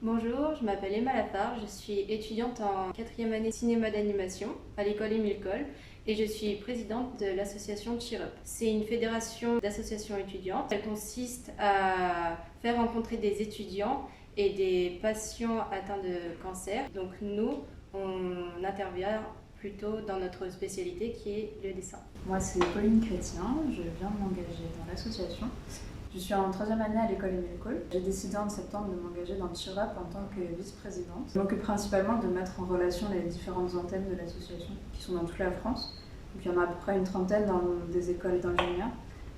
Bonjour, je m'appelle Emma Lapard, je suis étudiante en 4e année cinéma d'animation à l'école Émile Coll et je suis présidente de l'association Cheer Up. C'est une fédération d'associations étudiantes. Elle consiste à faire rencontrer des étudiants et des patients atteints de cancer. Donc nous, on intervient plutôt dans notre spécialité qui est le dessin. Moi, c'est Pauline Chrétien, je viens de m'engager dans l'association. Je suis en 3e année à l'école Émile Coll. J'ai décidé en septembre de m'engager dans le Cheer Up en tant que vice-présidente. Je m'occupe principalement de mettre en relation les différentes antennes de l'association qui sont dans toute la France. Donc, il y en a à peu près une trentaine dans des écoles d'ingénieurs,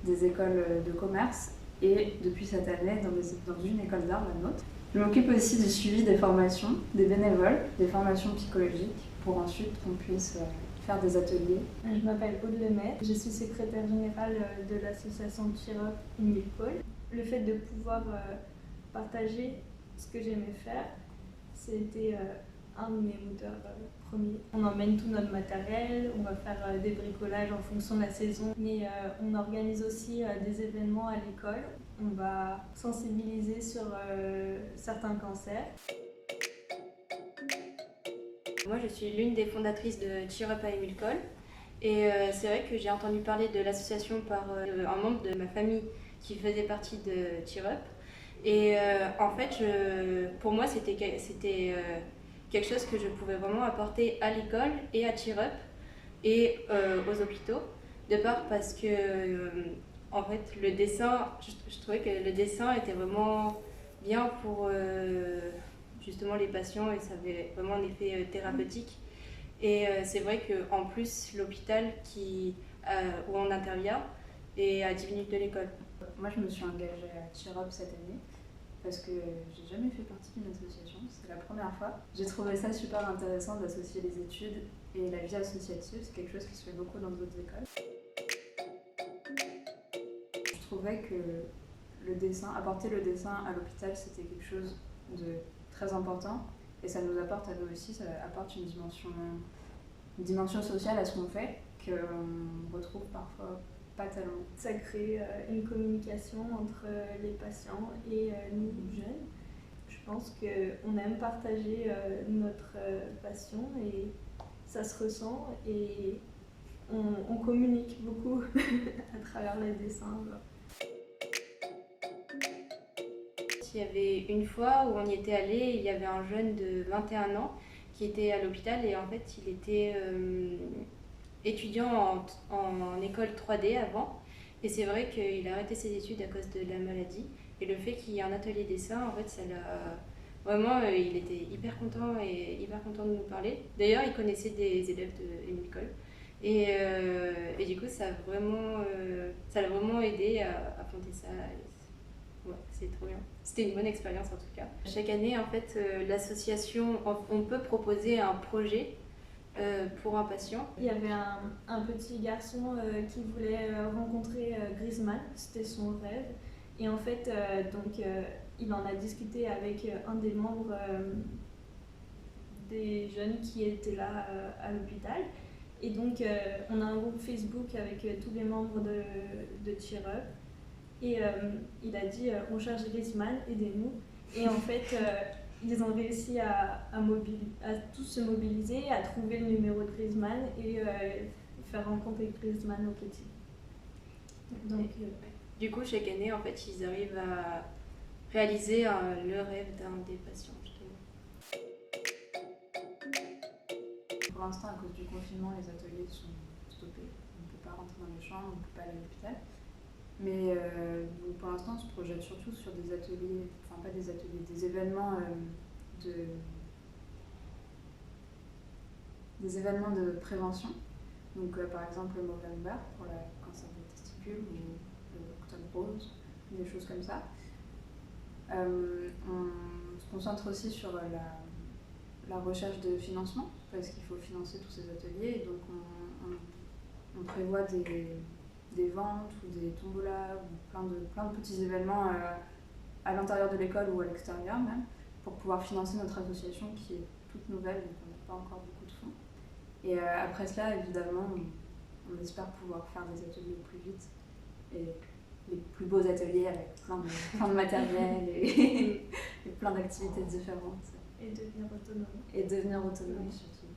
des écoles de commerce et depuis cette année dans une école d'art, la nôtre. Je m'occupe aussi du suivi des formations, des bénévoles, des formations psychologiques pour ensuite qu'on puisse faire des ateliers. Je m'appelle Aude Lemay, je suis secrétaire générale de l'association Cheer Up Émile Coll. Le fait de pouvoir partager ce que j'aimais faire, c'était un de mes moteurs premiers. On emmène tout notre matériel, on va faire des bricolages en fonction de la saison, mais on organise aussi des événements à l'école. On va sensibiliser sur certains cancers. Moi, je suis l'une des fondatrices de Cheer Up à Émile Coll. Et c'est vrai que j'ai entendu parler de l'association par un membre de ma famille qui faisait partie de Cheer Up. Et en fait, pour moi, c'était quelque chose que je pouvais vraiment apporter à l'école et à Cheer Up et aux hôpitaux. De part parce que, en fait, le dessin, je trouvais que le dessin était vraiment bien pour justement les patients et ça avait vraiment un effet thérapeutique. Et c'est vrai qu'en plus, l'hôpital où on intervient est à 10 minutes de l'école. Moi, je me suis engagée à Cheer Up cette année parce que j'ai jamais fait partie d'une association, c'est la première fois. J'ai trouvé ça super intéressant d'associer les études et la vie associative, c'est quelque chose qui se fait beaucoup dans d'autres écoles. Je trouvais que apporter le dessin à l'hôpital, c'était quelque chose de très important et ça nous apporte à nous aussi, ça apporte une dimension sociale à ce qu'on fait qu'on retrouve parfois pas tellement. Ça crée une communication entre les patients et nous, jeunes. Je pense qu'on aime partager notre passion et ça se ressent et on communique beaucoup à travers les dessins. Il y avait une fois où on y était allé, il y avait un jeune de 21 ans qui était à l'hôpital et en fait il était étudiant en école 3D avant et c'est vrai qu'il a arrêté ses études à cause de la maladie et le fait qu'il y ait un atelier dessin, en fait ça l'a... Vraiment, il était hyper content de nous parler. D'ailleurs, il connaissait des élèves de Émile Coll et du coup ça l'a vraiment aidé à fonder ça. Ouais, c'est trop bien. C'était une bonne expérience en tout cas. Chaque année, en fait, l'association, on peut proposer un projet pour un patient. Il y avait un petit garçon qui voulait rencontrer Griezmann, c'était son rêve. Et en fait, il en a discuté avec un des membres des jeunes qui étaient là à l'hôpital. Et donc, on a un groupe Facebook avec tous les membres de Cheer Up. Et il a dit on cherche Griezmann, aidez-nous. Et en fait, ils ont réussi à tous se mobiliser, à trouver le numéro de Griezmann et faire rencontrer Griezmann au petit. Donc, du coup, chaque année, en fait, ils arrivent à réaliser le rêve d'un des patients, justement. Pour l'instant, à cause du confinement, les ateliers sont stoppés. On ne peut pas rentrer dans les chambres, on ne peut pas aller à l'hôpital. Mais donc pour l'instant, on se projette surtout sur des ateliers, enfin pas des ateliers, des événements de prévention. Donc par exemple le Movember pour le cancer des testicules ou l'Octobre Rose, des choses comme ça. On se concentre aussi sur la recherche de financement parce qu'il faut financer tous ces ateliers et donc on prévoit des ventes ou des tombolas ou plein de petits événements à l'intérieur de l'école ou à l'extérieur même pour pouvoir financer notre association qui est toute nouvelle donc on n'a pas encore beaucoup de fonds. Et après cela, évidemment, on espère pouvoir faire des ateliers plus vite et les plus beaux ateliers avec plein de matériel et Et plein d'activités différentes. Et devenir autonome. Et devenir autonome Oui. surtout.